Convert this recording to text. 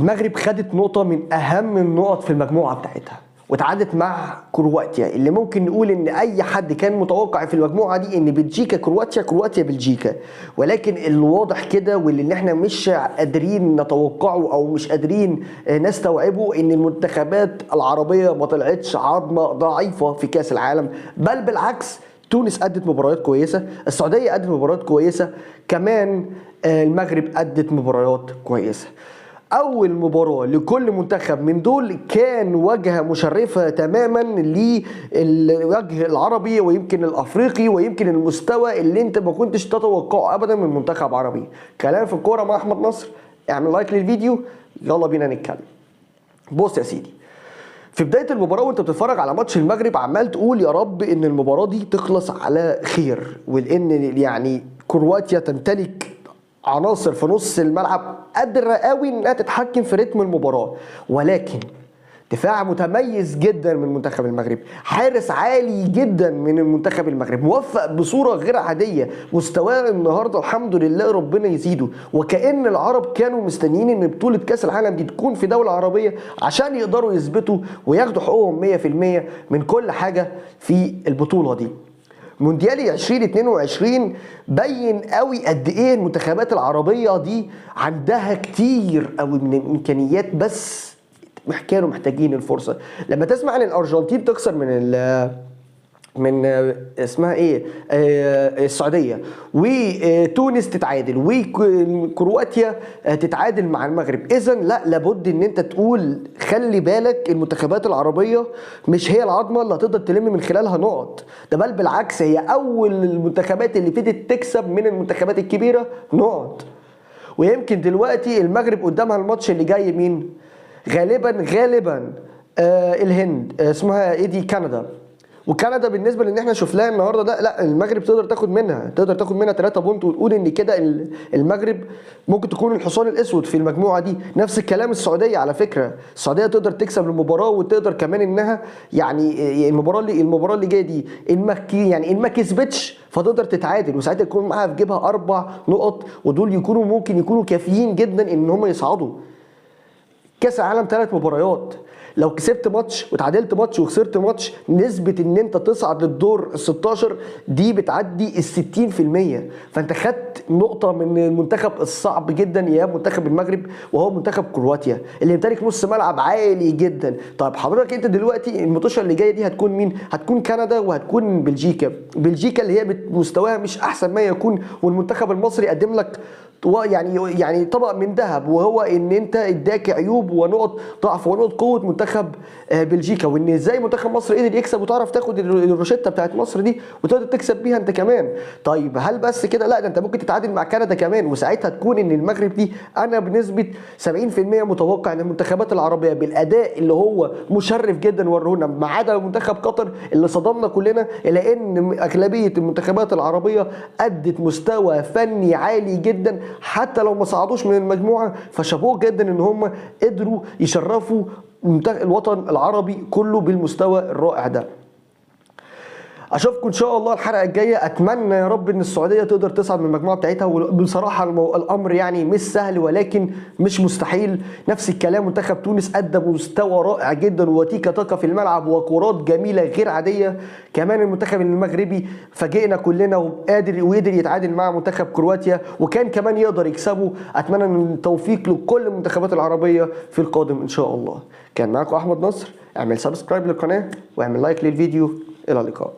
المغرب خدت نقطة من أهم النقط في المجموعة بتاعتها وتعادلت مع كرواتيا، اللي ممكن نقول ان اي حد كان متوقع في المجموعه دي ان بلجيكا كرواتيا كرواتيا بلجيكا، ولكن الواضح كده واللي احنا مش قادرين نتوقعه او مش قادرين نستوعبه ان المنتخبات العربيه ما طلعتش عظمه ضعيفه في كاس العالم، بل بالعكس تونس ادت مباريات كويسه، السعوديه ادت مباريات كويسه، كمان المغرب ادت مباريات كويسه. اول مباراه لكل منتخب من دول كان واجهه مشرفه تماما للوجه العربي ويمكن الافريقي ويمكن المستوى اللي انت ما كنتش تتوقعه ابدا من منتخب عربي. كلام في الكوره مع احمد نصر، اعمل لايك للفيديو، يلا بينا نتكلم. بص يا سيدي، في بدايه المباراه وانت بتتفرج على ماتش المغرب عمال تقول يا رب ان المباراه دي تخلص على خير، وان يعني كرواتيا تمتلك عناصر في نص الملعب قادره قوي انها تتحكم في رتم المباراه، ولكن دفاع متميز جدا من منتخب المغرب، حارس عالي جدا من المنتخب المغرب، موفق بصوره غير عاديه، مستواه النهارده الحمد لله ربنا يزيده، وكأن العرب كانوا مستنيين ان بطوله كاس العالم دي تكون في دوله عربيه عشان يقدروا يثبتوا وياخدوا حقوقهم 100% من كل حاجه في البطوله دي. مونديالي 2022 بين قوي قد ايه المنتخبات العربيه دي عندها كتير قوي من الامكانيات، بس كانوا محتاجين الفرصه. لما تسمع ان الارجنتين تخسر من اسمها ايه السعوديه، وتونس تتعادل، وكرواتيا تتعادل مع المغرب، اذا لا لابد ان انت تقول خلي بالك المنتخبات العربيه مش هي العظمه اللي هتقدر تلم من خلالها نقط، ده بل بالعكس هي اول المنتخبات اللي ابتدت تكسب من المنتخبات الكبيره نقط. ويمكن دلوقتي المغرب قدامها الماتش اللي جاي مين؟ غالبا الهند، اسمها ايه دي، كندا. وكندا بالنسبه لان احنا شفناها النهارده ده، لا المغرب تقدر تاخد منها 3 بونت، ونقول ان كده المغرب ممكن تكون الحصان الاسود في المجموعه دي. نفس الكلام السعوديه، على فكره السعوديه تقدر تكسب المباراه وتقدر كمان انها يعني المباراه اللي جايه دي ان ما كسبتش فتقدر تتعادل، وساعتها يكون معاها في جيبها 4 نقط، ودول ممكن يكونوا كافيين جدا ان هم يصعدوا. كاس العالم 3 مباريات، لو كسبت ماتش وتعادلت ماتش وخسرت ماتش، نسبة ان انت تصعد للدور ال16 دي بتعدي ال60%، فانت خدت نقطة من المنتخب الصعب جدا يا منتخب المغرب، وهو منتخب كرواتيا اللي يمتلك نص ملعب عالي جدا. طيب حضرتك انت دلوقتي الماتشة اللي جاية دي هتكون مين؟ هتكون كندا وهتكون بلجيكا اللي هي مستواها مش احسن ما يكون، والمنتخب المصري قدم لك يعني طبق من ذهب، وهو ان انت اداك عيوب ونقط ضعف ونقط قوه منتخب بلجيكا، وان ازاي منتخب مصر قدر يكسب وتعرف تاخد الروشته بتاعت مصر دي وتقدر تكسب بيها انت كمان. طيب هل بس كده؟ لا، ده انت ممكن تتعادل مع كندا كمان، وساعتها تكون ان المغرب دي انا بنسبه 70% متوقع ان المنتخبات العربيه بالاداء اللي هو مشرف جدا ورونا، ما عدا منتخب قطر اللي صدمنا كلنا، الا ان اغلبيه المنتخبات العربيه ادت مستوى فني عالي جدا، حتى لو ما صعدوش من المجموعه فشابوه جدا ان هم قدروا يشرفوا الوطن العربي كله بالمستوى الرائع ده. اشوفكم ان شاء الله الحلقه الجايه، اتمنى يا رب ان السعوديه تقدر تصعد من المجموعه بتاعتها، وبصراحه الامر يعني مش سهل ولكن مش مستحيل. نفس الكلام منتخب تونس ادى مستوى رائع جدا وتيكا تاكا في الملعب وكرات جميله غير عاديه. كمان المنتخب المغربي فاجئنا كلنا وقدر يتعادل مع منتخب كرواتيا، وكان كمان يقدر يكسبه. اتمنى ان التوفيق لكل المنتخبات العربيه في القادم ان شاء الله. كان معاكم احمد نصر، اعمل سبسكرايب للقناه واعمل لايك للفيديو، الى اللقاء.